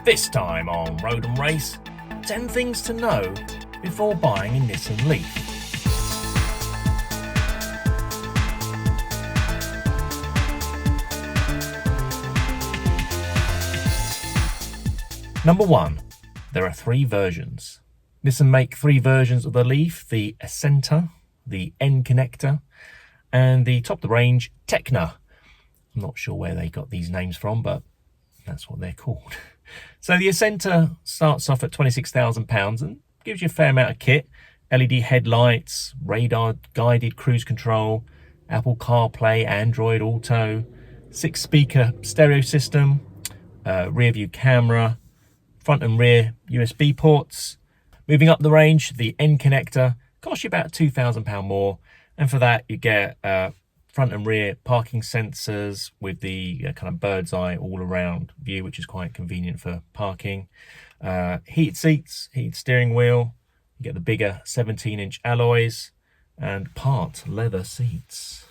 This time on Road and Race, 10 things to know before buying a Nissan Leaf. Number 1. There are 3 versions. Nissan make 3 versions of the Leaf: the N-Connecta, the N-Connecta, and the top of the range Tecna. I'm not sure where they got these names from, but that's what they're called. So the N-Connecta starts off at £26,000 and gives you a fair amount of kit: LED headlights, radar guided cruise control, Apple CarPlay, Android Auto, 6-speaker stereo system, rear view camera, front and rear USB ports. Moving up the range, the N-Connecta costs you about £2,000 more, and for that you get front and rear parking sensors with the kind of bird's eye all around view, which is quite convenient for parking. Heated seats, heated steering wheel, you get the bigger 17-inch alloys and part leather seats.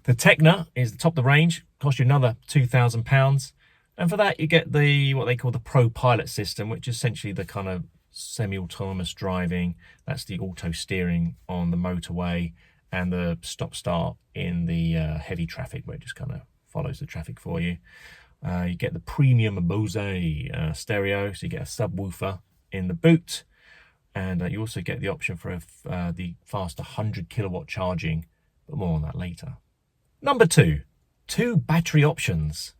The Tecna is the top of the range, costs you another £2,000, and for that you get the what they call the Pro Pilot system, which is essentially the kind of semi-autonomous driving. That's the auto steering on the motorway and the stop-start in the heavy traffic, where it just kind of follows the traffic for you. You get the premium Bose stereo, so you get a subwoofer in the boot, and you also get the option for the fast 100 kilowatt charging, but more on that later. Number 2, 2 battery options.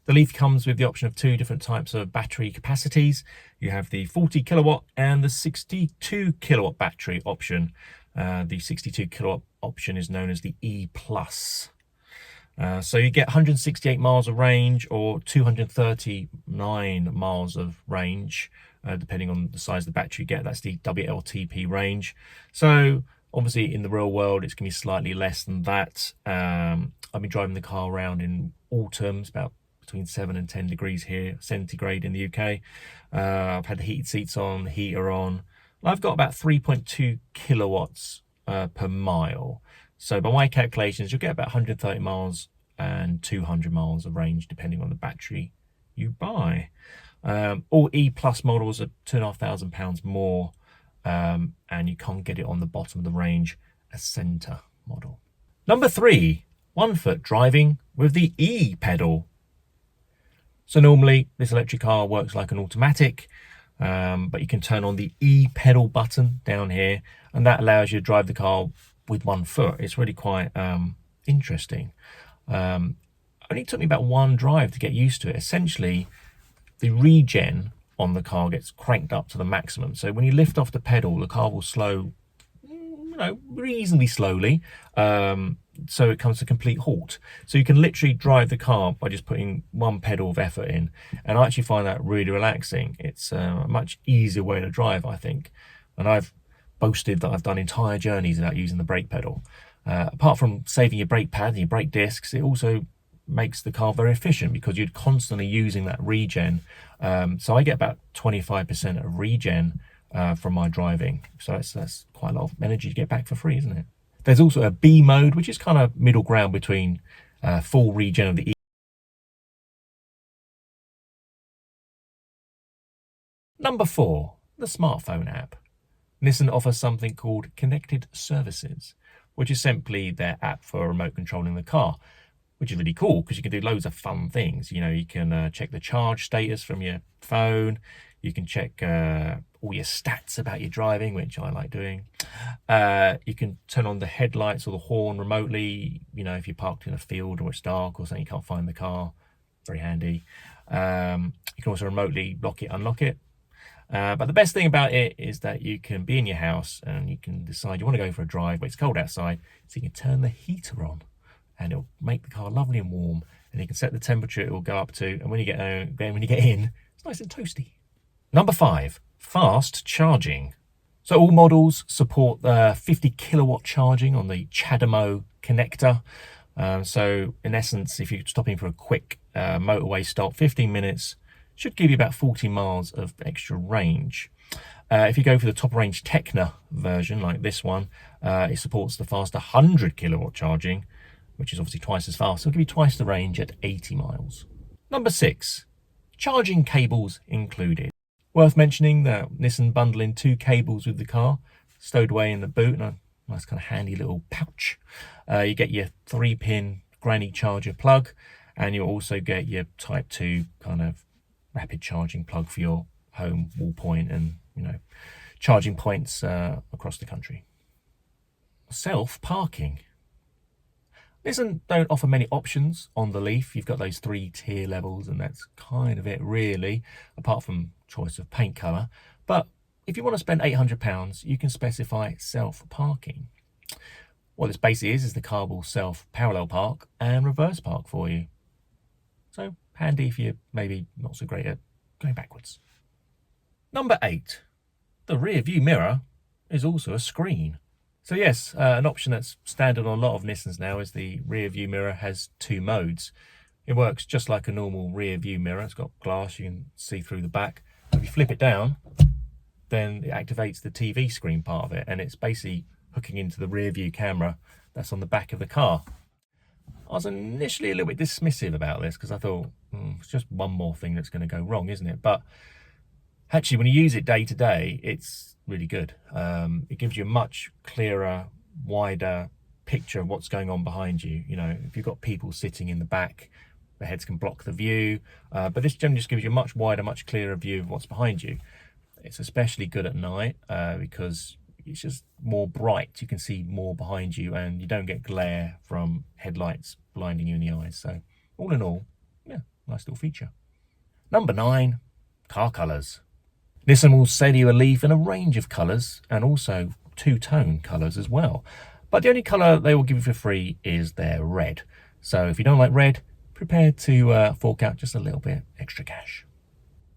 The Leaf comes with the option of 2 different types of battery capacities. You have the 40 kilowatt and the 62 kilowatt battery option. The 62 kilowatt option is known as the E+. So you get 168 miles of range or 239 miles of range, depending on the size of the battery you get. That's the WLTP range. So obviously in the real world, it's going to be slightly less than that. I've been driving the car around in autumn. It's about between 7 and 10 degrees here, centigrade in the UK. I've had the heated seats on, the heater on. I've got about 3.2 kilowatts per mile. So by my calculations, you'll get about 130 miles and 200 miles of range, depending on the battery you buy. All E+ models are £2,500 more, and you can't get it on the bottom of the range, a centre model. Number 3, 1-foot driving with the E pedal. So normally this electric car works like an automatic, but you can turn on the E pedal button down here, and that allows you to drive the car with 1 foot. It's really quite interesting. Only took me about 1 drive to get used to it. Essentially, the regen on the car gets cranked up to the maximum. So when you lift off the pedal, the car will slow, reasonably slowly. So it comes to a complete halt. So you can literally drive the car by just putting 1 pedal of effort in, and I actually find that really relaxing. It's a much easier way to drive, I think, and I've boasted that I've done entire journeys without using the brake pedal. Apart from saving your brake pad and your brake discs, it also makes the car very efficient because you're constantly using that regen. So I get about 25% of regen from my driving, so that's quite a lot of energy to get back for free, isn't it? There's also a B mode, which is kind of middle ground between full regen of the E. Number 4, the smartphone app. Nissan offers something called Connected Services, which is simply their app for remote controlling the car, which is really cool because you can do loads of fun things. You can check the charge status from your phone. You can check all your stats about your driving, which I like doing. You can turn on the headlights or the horn remotely, if you're parked in a field or it's dark or something, you can't find the car. Very handy. You can also remotely lock it, unlock it. But the best thing about it is that you can be in your house and you can decide you want to go for a drive, but it's cold outside, so you can turn the heater on and it'll make the car lovely and warm, and you can set the temperature it will go up to, and when you get in, it's nice and toasty. Number 5, fast charging. So all models support the 50 kilowatt charging on the CHAdeMO connector. So in essence, if you're stopping for a quick motorway stop, 15 minutes should give you about 40 miles of extra range. If you go for the top range Tecna version, like this one, it supports the fast 100 kilowatt charging, which is obviously twice as fast. So it'll give you twice the range at 80 miles. Number 6, charging cables included. Worth mentioning that Nissan bundle in 2 cables with the car, stowed away in the boot in a nice kind of handy little pouch. You get your 3-pin granny charger plug, and you'll also get your Type 2 kind of rapid charging plug for your home wall point and, charging points across the country. Self-parking. Nissan don't offer many options on the Leaf. You've got those 3 tier levels, and that's kind of it really, apart from choice of paint colour. But if you want to spend £800, you can specify self-parking. What this basically is the car will self-parallel park and reverse park for you. So handy if you're maybe not so great at going backwards. Number 8, the rear view mirror is also a screen. So yes, an option that's standard on a lot of Nissans now is the rear view mirror has 2 modes. It works just like a normal rear view mirror. It's got glass, you can see through the back. If you flip it down, then it activates the TV screen part of it, and it's basically hooking into the rear view camera that's on the back of the car. I was initially a little bit dismissive about this because I thought, it's just one more thing that's going to go wrong, isn't it? But actually, when you use it day to day, it's really good. It gives you a much clearer, wider picture of what's going on behind you. If you've got people sitting in the back, the heads can block the view. But this generally just gives you a much wider, much clearer view of what's behind you. It's especially good at night because it's just more bright. You can see more behind you, and you don't get glare from headlights blinding you in the eyes. So all in all, yeah, nice little feature. Number 9, car colours. Nissan will sell you a Leaf in a range of colours, and also 2-tone colours as well. But the only colour they will give you for free is their red. So if you don't like red, prepare to fork out just a little bit extra cash.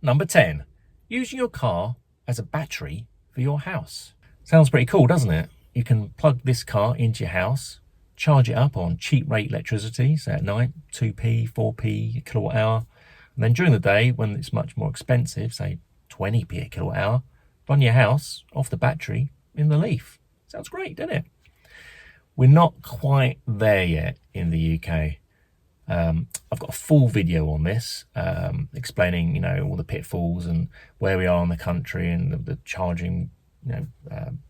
Number 10, using your car as a battery for your house. Sounds pretty cool, doesn't it? You can plug this car into your house, charge it up on cheap rate electricity, so at night, 2p, 4p a kilowatt hour. And then during the day, when it's much more expensive, say 20p a kilowatt hour, run your house off the battery in the Leaf. Sounds great, doesn't it? We're not quite there yet in the UK. I've got a full video on this, explaining, all the pitfalls and where we are in the country and the charging,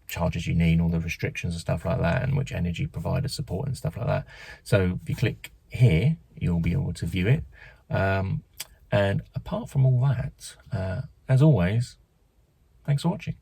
charges you need, all the restrictions and stuff like that, and which energy providers support and stuff like that. So if you click here, you'll be able to view it. And apart from all that, as always, thanks for watching.